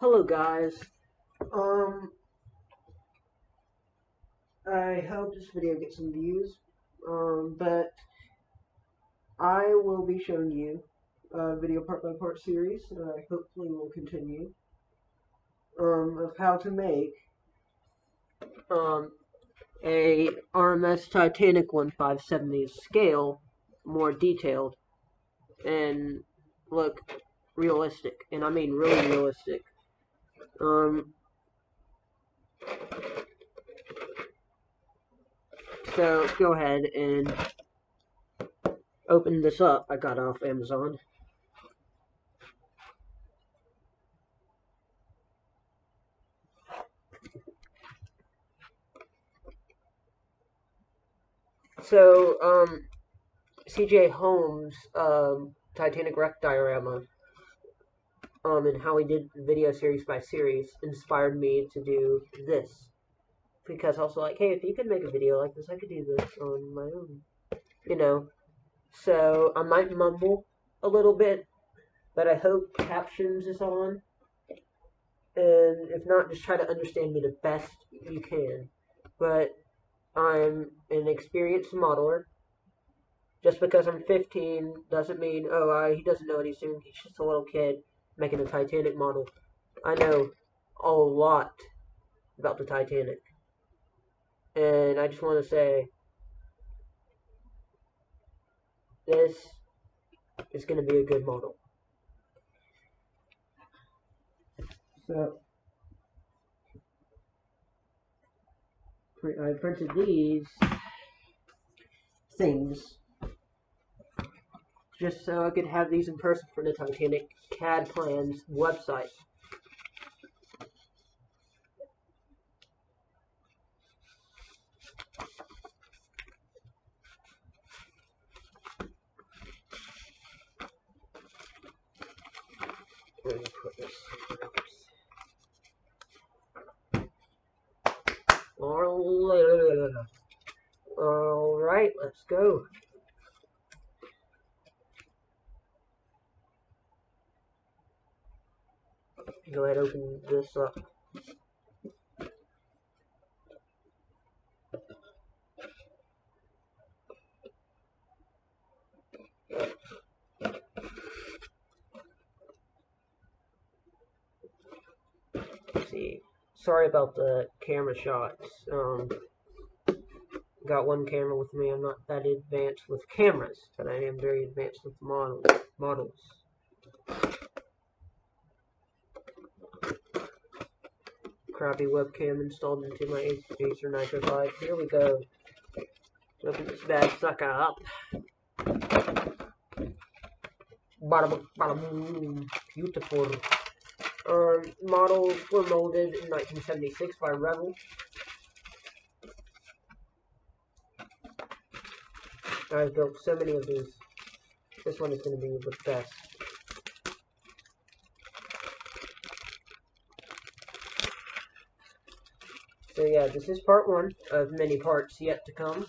Hello guys. Um, I hope this video gets some views. But I will be showing you a video part by part series that I hopefully will continue. Of how to make a R.M.S. Titanic 1570 scale more detailed and look realistic, and I mean really realistic. So go ahead and open this up. I got it off Amazon. So, C.J. Holmes' Titanic wreck diorama, and how he did video series by series inspired me to do this. Because I was like, hey, if you could make a video like this, I could do this on my own. You know. So, I might mumble a little bit, but I hope captions is on. And if not, just try to understand me the best you can. But I'm an experienced modeler. Just because I'm 15 doesn't mean, he doesn't know what he's doing. He's just a little kid making a Titanic model. I know a lot about the Titanic. And I just want to say, this is going to be a good model. So, I printed these things just so I could have these in person for the Titanic CAD plans website. Let me put this. Alright, let's go. Go ahead and open this up. Let's see. Sorry about the camera shots. Got one camera with me. I'm not that advanced with cameras, but I am very advanced with models. Crappy webcam installed into my Acer Nitro 5. Here we go. Open this bad sucker up. Bada boom. Beautiful. Models were molded in 1976 by Revell. I've built so many of these. This one is going to be the best. So yeah, this is part one of many parts yet to come.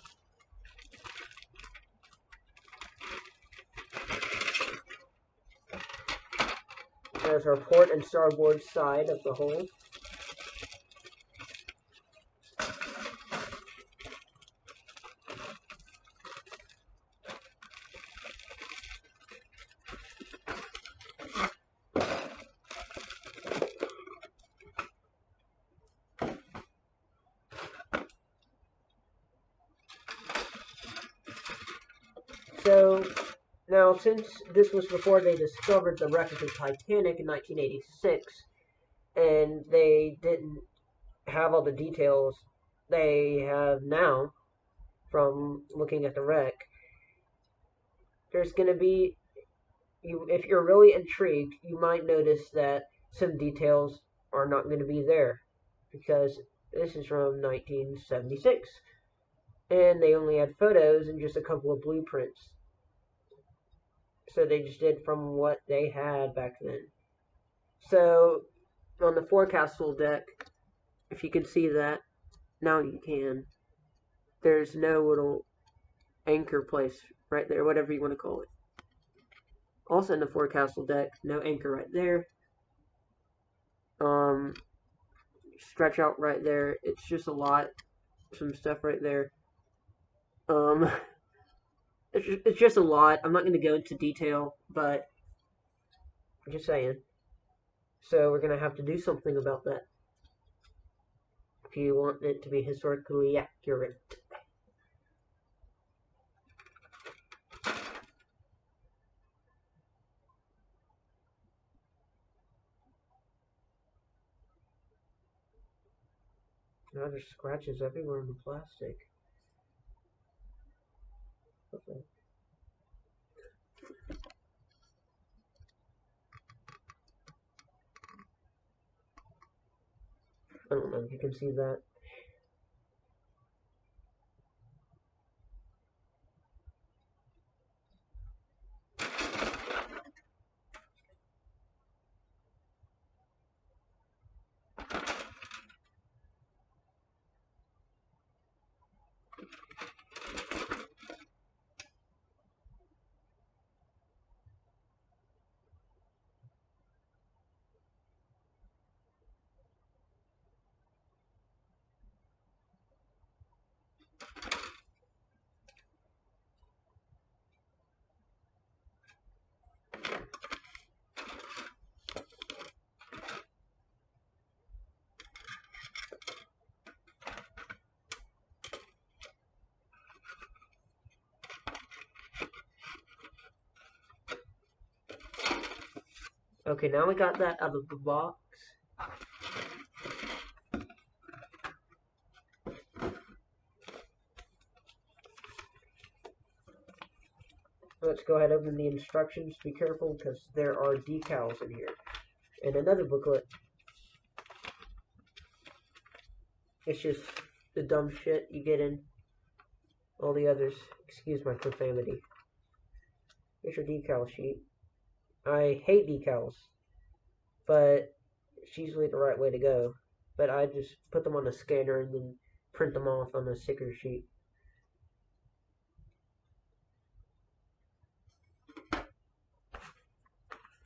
There's our port and starboard side of the hull. So, now since this was before they discovered the wreck of the Titanic in 1986, and they didn't have all the details they have now from looking at the wreck, there's going to be, if you're really intrigued, you might notice that some details are not going to be there, because this is from 1976. And they only had photos and just a couple of blueprints. So they just did from what they had back then. So on the forecastle deck, if you can see that, now you can. There's no little anchor place right there, whatever you want to call it. Also in the forecastle deck, no anchor right there. stretch out right there. It's just a lot, some stuff right there. Um, it's just a lot. I'm not going to go into detail, but I'm just saying. So we're going to have to do something about that if you want it to be historically accurate. Now there's scratches everywhere in the plastic. Okay. I don't know if you can see that. Okay, now we got that out of the box. Let's go ahead and open the instructions. Be careful because there are decals in here. And another booklet. It's just the dumb shit you get in all the others. Excuse my profanity. Here's your decal sheet. I hate decals, but it's usually the right way to go. But I just put them on a scanner and then print them off on a sticker sheet.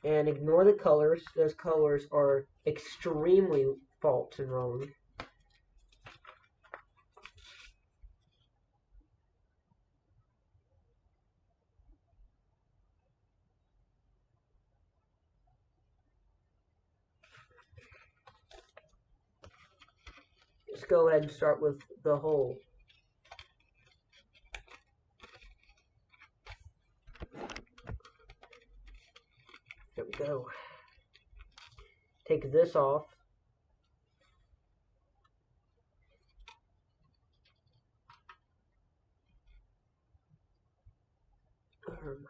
And ignore the colors. Those colors are extremely false and wrong. Let's go ahead and start with the hole. There we go. Take this off. Where are my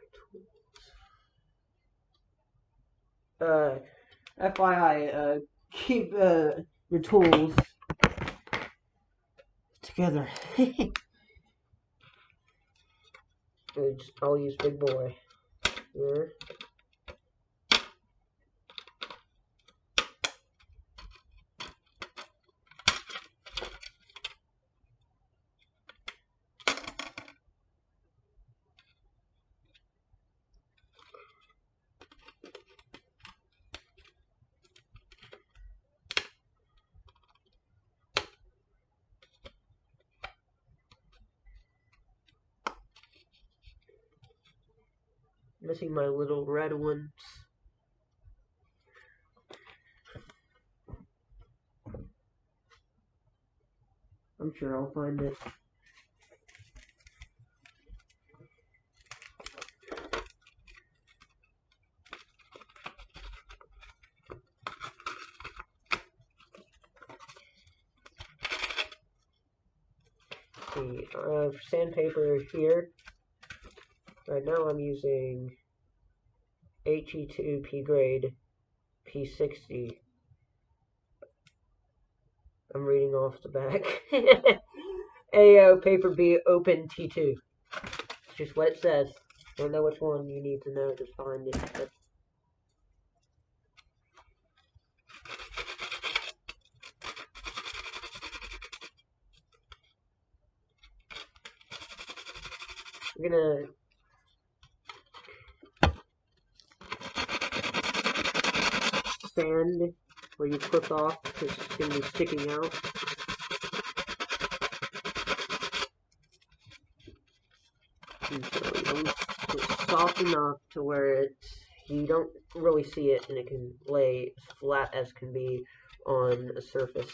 tools? FYI, keep your tools together. I'll use big boy here. Missing my little red ones. I'm sure I'll find it. The sandpaper here. Right now I'm using HE2 P grade P60. I'm reading off the back. AO paper B open T2. It's just what it says. Don't know which one you need to know to find it. But we're gonna sand where you clip off, because it's going to be sticking out. And so it's soft enough to where you don't really see it, and it can lay as flat as can be on a surface.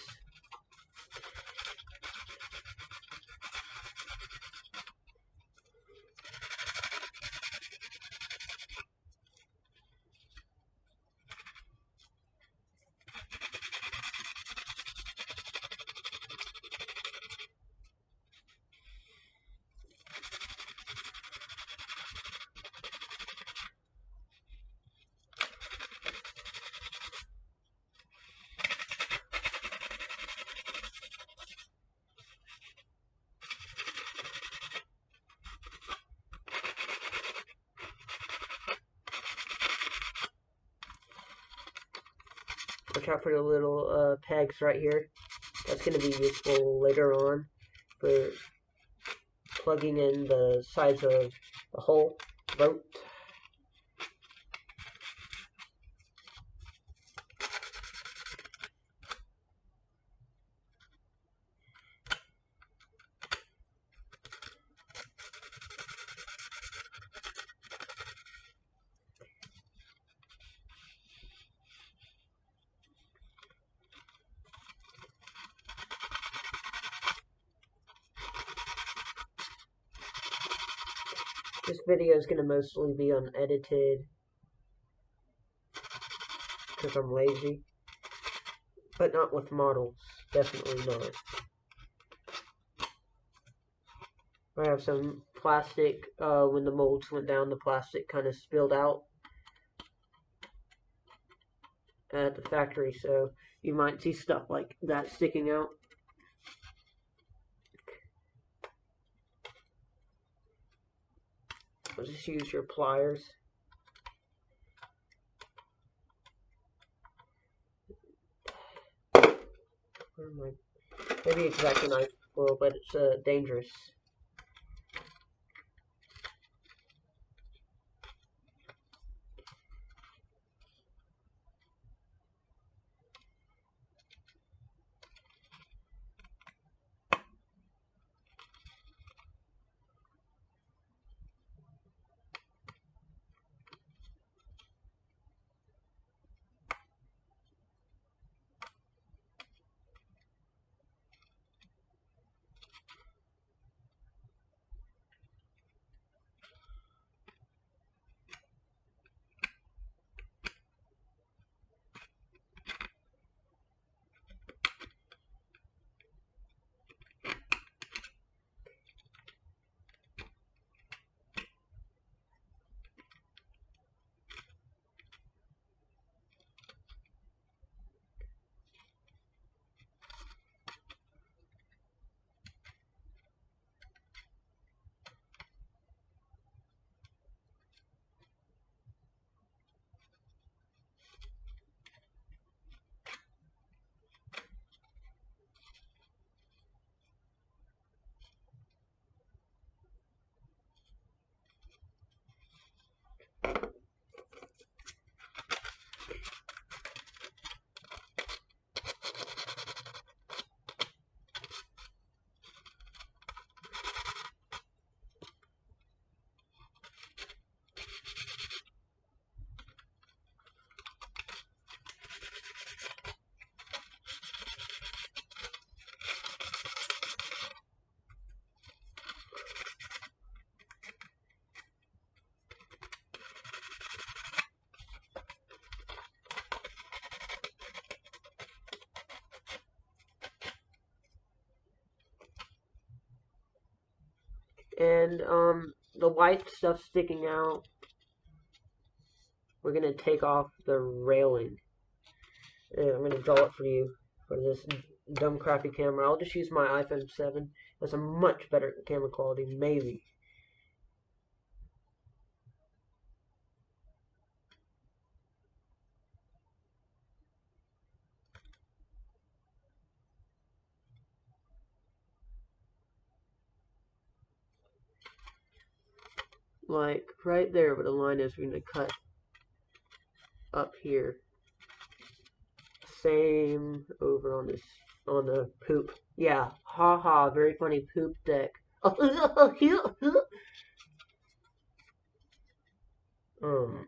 Watch out for the little pegs right here. That's going to be useful later on for plugging in the sides of the whole boat. This video is going to mostly be unedited because I'm lazy, but not with models, definitely not. I have some plastic, when the molds went down, the plastic kind of spilled out at the factory, so you might see stuff like that sticking out. I'll just use your pliers. Maybe X-Acto knife will, but it's dangerous. And the white stuff sticking out, we're going to take off the railing. And I'm going to draw it for you for this dumb crappy camera. I'll just use my iPhone 7. That's a much better camera quality, maybe. Like right there where the line is, we're going to cut up here same over on the poop. Yeah, haha, very funny poop deck. um,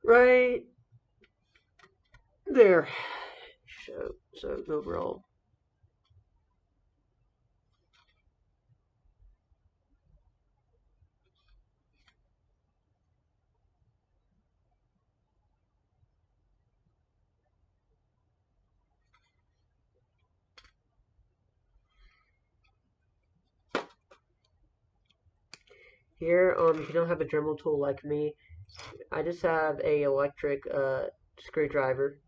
right there. So overall. Here, if you don't have a Dremel tool like me, I just have a electric screwdriver,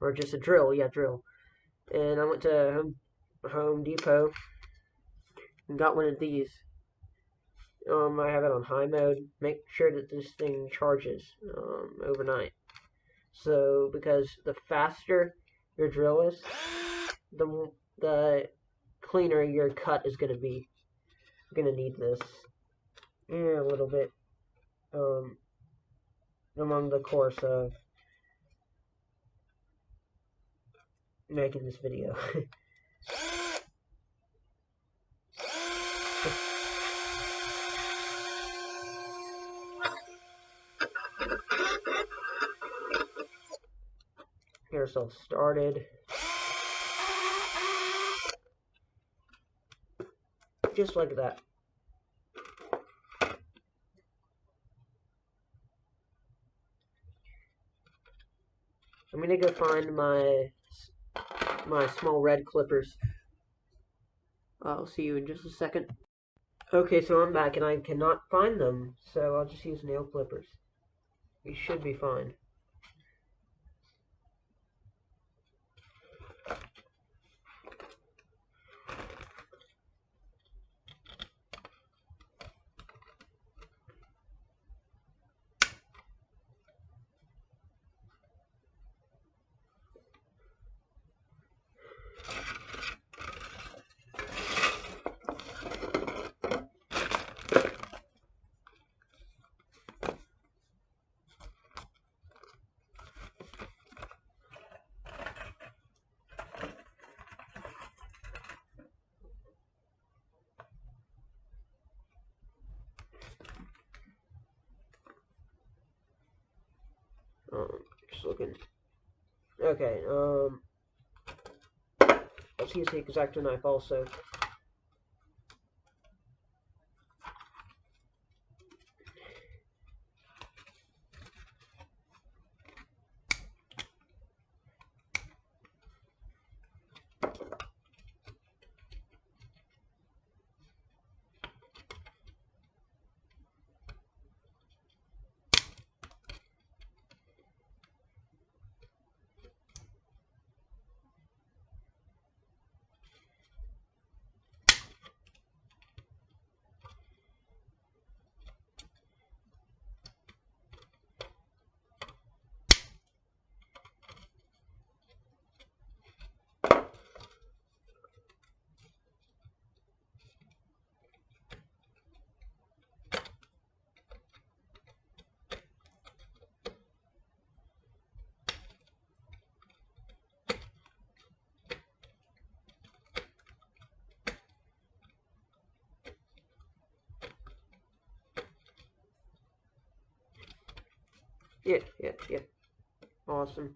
or just a drill. Yeah, drill. And I went to Home Depot and got one of these. I have it on high mode. Make sure that this thing charges overnight. So because the faster your drill is, the cleaner your cut is going to be. You're going to need this a little bit along the course of making this video. Here's all started. Just like that. I'm gonna go find my small red clippers. I'll see you in just a second. Okay, so I'm back and I cannot find them, so I'll just use nail clippers. We should be fine. Just looking. Okay, let's use the X-Acto knife also. Yeah. Awesome.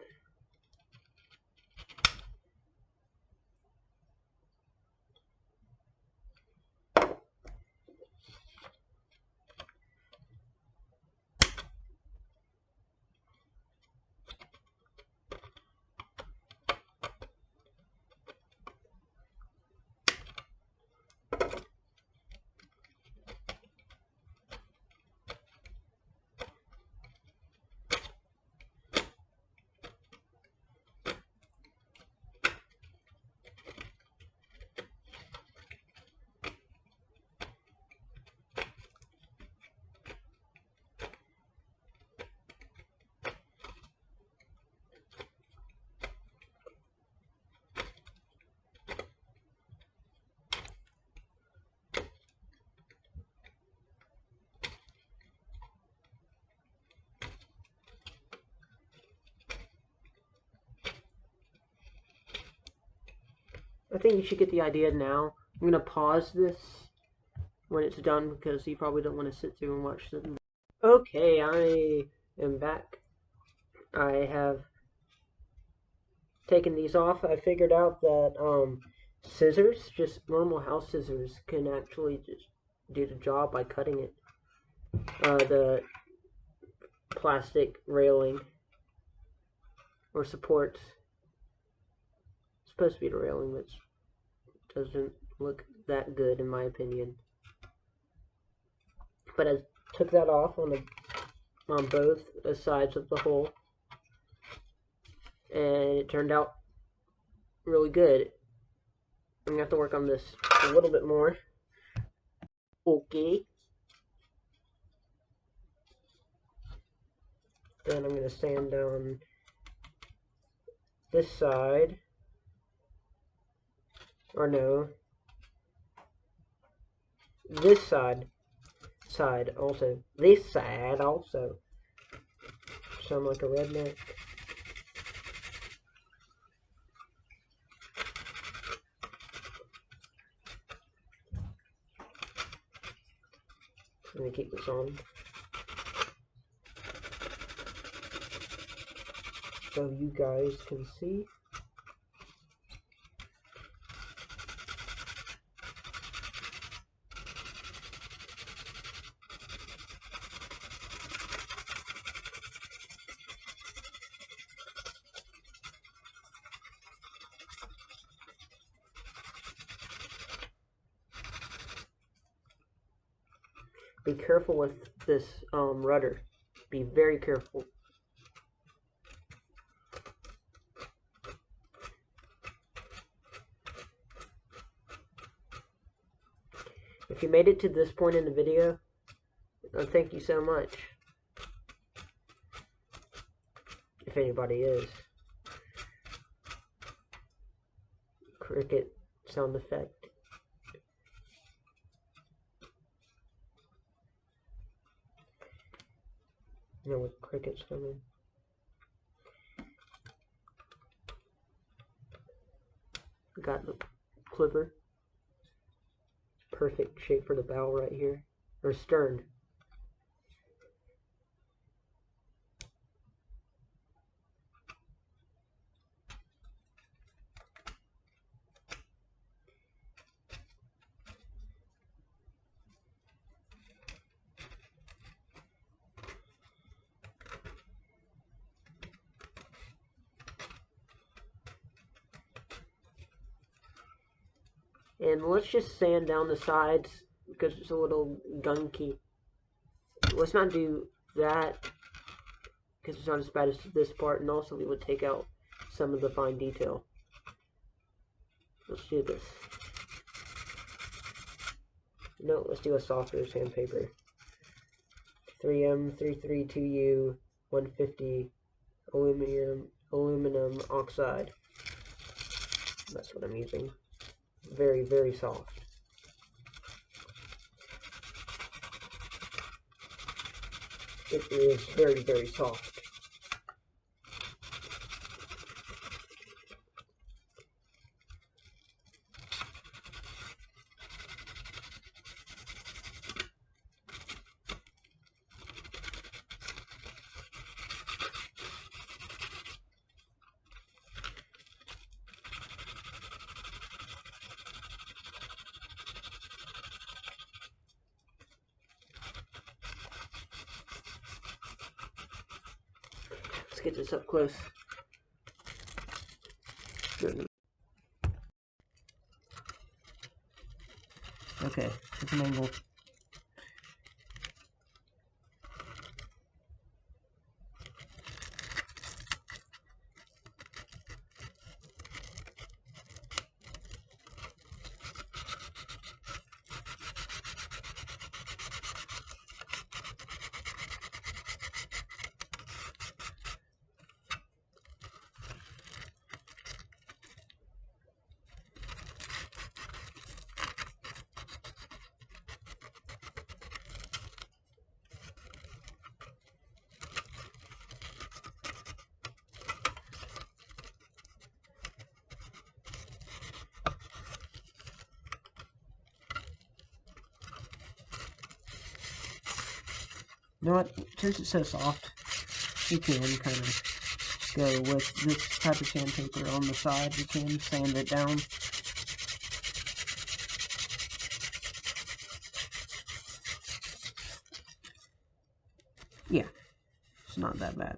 I think you should get the idea now. I'm gonna pause this when it's done because you probably don't want to sit through and watch it. Okay, I am back. I have taken these off. I figured out that scissors, just normal house scissors, can actually just do the job by cutting it. The plastic railing or supports. It's supposed to be the railing, which doesn't look that good in my opinion. But I took that off on both sides of the hole, and it turned out really good. I'm gonna have to work on this a little bit more. Okay. Then I'm gonna sand down this side. Or no. This side also. This side also. Sound like a redneck. Let me keep this on. So you guys can see. Be careful with this rudder. Be very careful. If you made it to this point in the video, thank you so much. If anybody is. Cricket sound effect. You know, with crickets coming. Got the clipper. Perfect shape for the bow right here. Or stern. And let's just sand down the sides because it's a little gunky. Let's not do that because it's not as bad as this part, and also we would take out some of the fine detail. Let's do this. No, let's do a softer sandpaper. 3M332U 150 aluminum oxide. That's what I'm using. Very, very soft. It is very, very soft. Let's get this up close. Okay, different angle. You know what? Since it's so soft, we can kind of go with this type of sandpaper on the side. We can sand it down. Yeah, it's not that bad.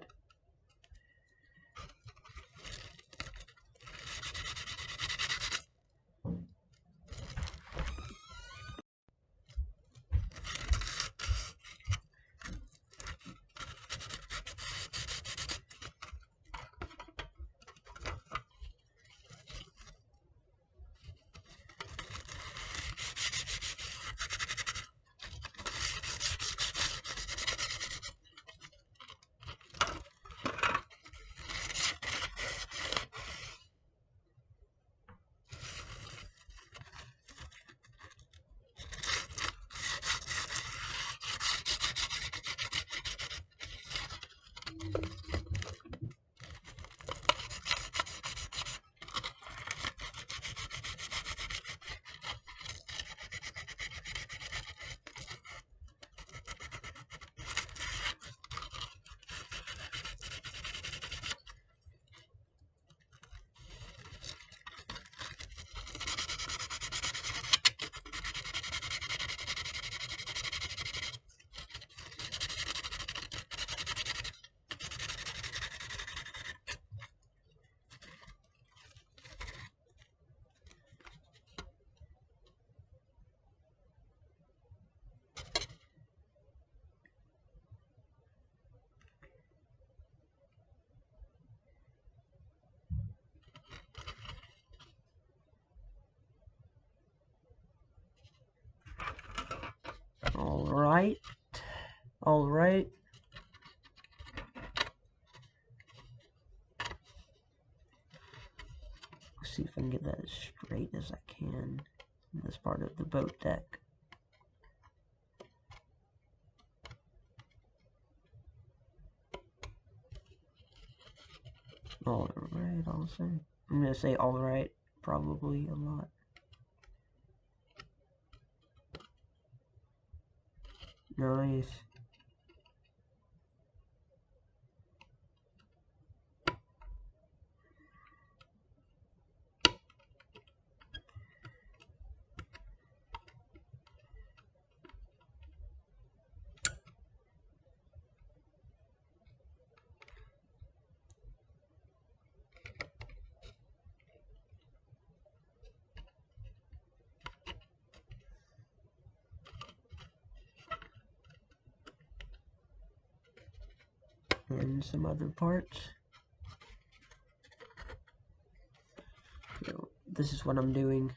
Alright. Alright. Let's see if I can get that as straight as I can in this part of the boat deck. Alright, I'll say. I'm gonna say alright probably a lot. Nice. And some other parts. So, this is what I'm doing.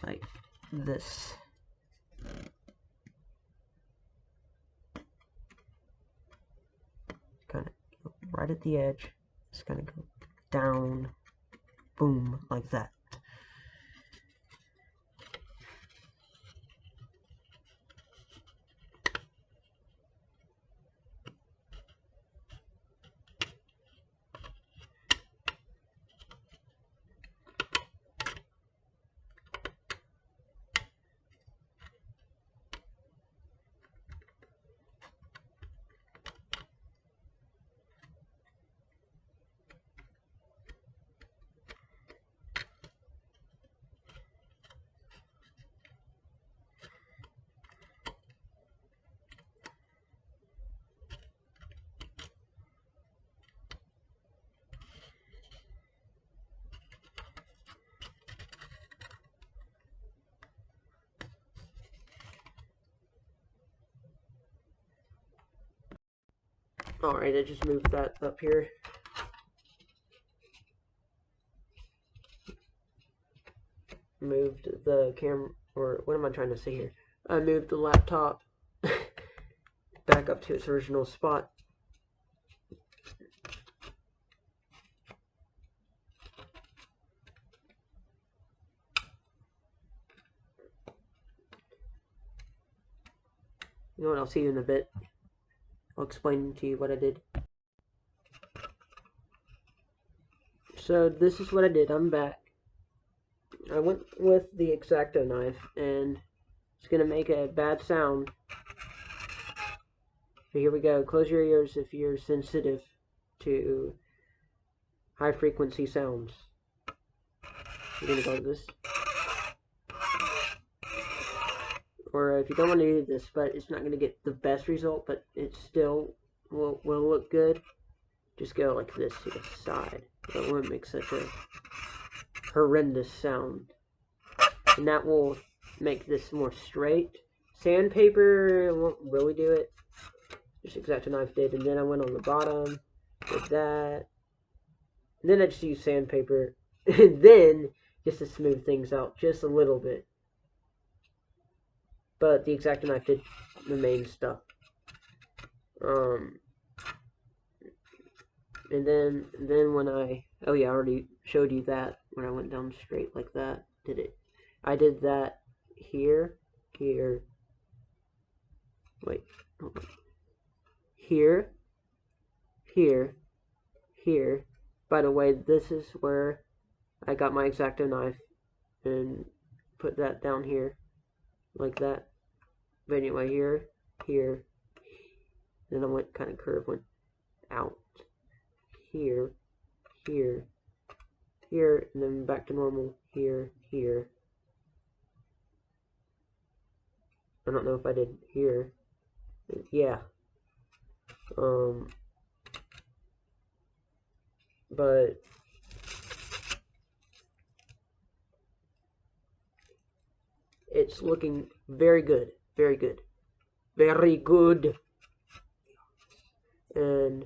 Like this. Kind of go right at the edge. Just kind of go down, boom, like that. Alright, I just moved that up here. Moved the camera, or what am I trying to say here? I moved the laptop back up to its original spot. You know what, I'll see you in a bit. I'll explain to you what I did. So this is what I did. I'm back. I went with the X-Acto knife, and it's going to make a bad sound. So here we go. Close your ears if you're sensitive to high frequency sounds. We're going to go to this. Or if you don't want to do this, but it's not going to get the best result, but it still will look good, just go like this to the side. It won't make such a horrendous sound. And that will make this more straight. Sandpaper won't really do it. Just X-Acto knife did. And then I went on the bottom, did that. And then I just used sandpaper. And then, just to smooth things out just a little bit. But the X-Acto knife did the main stuff. And then when I already showed you that when I went down straight like that. I did that here, here. Wait, hold on. Here, here, here. By the way, this is where I got my X-Acto knife and put that down here like that. But anyway, here, here. Then I went kind of curved, went out. Here, here, here, and then back to normal. Here, here. I don't know if I did here. Yeah. But it's looking very good. Very good. Very good. And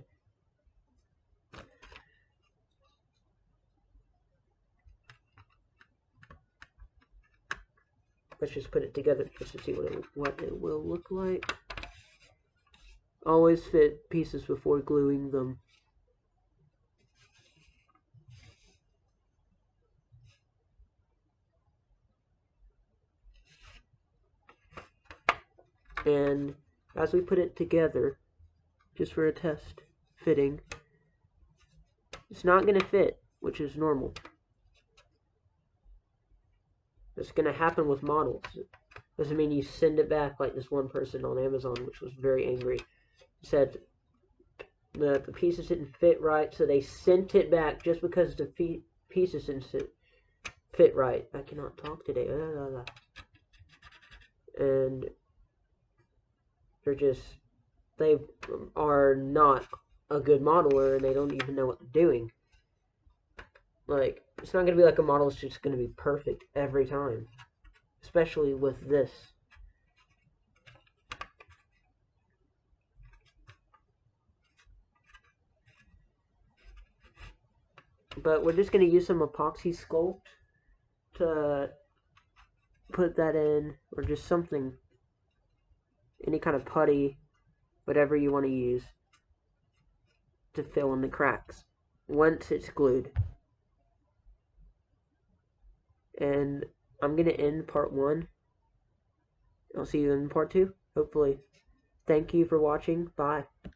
let's just put it together just to see what it will look like. Always fit pieces before gluing them. And as we put it together, just for a test fitting, it's not going to fit, which is normal. It's going to happen with models. Doesn't mean you send it back like this one person on Amazon, which was very angry. He said the pieces didn't fit right, so they sent it back just because the pieces didn't fit right. I cannot talk today. And they are not a good modeler, and they don't even know what they're doing. Like, it's not going to be like a model that's just going to be perfect every time. Especially with this. But we're just going to use some epoxy sculpt to put that in, or just something, any kind of putty, whatever you want to use, to fill in the cracks once it's glued. And I'm going to end part 1. I'll see you in part 2, hopefully. Thank you for watching. Bye.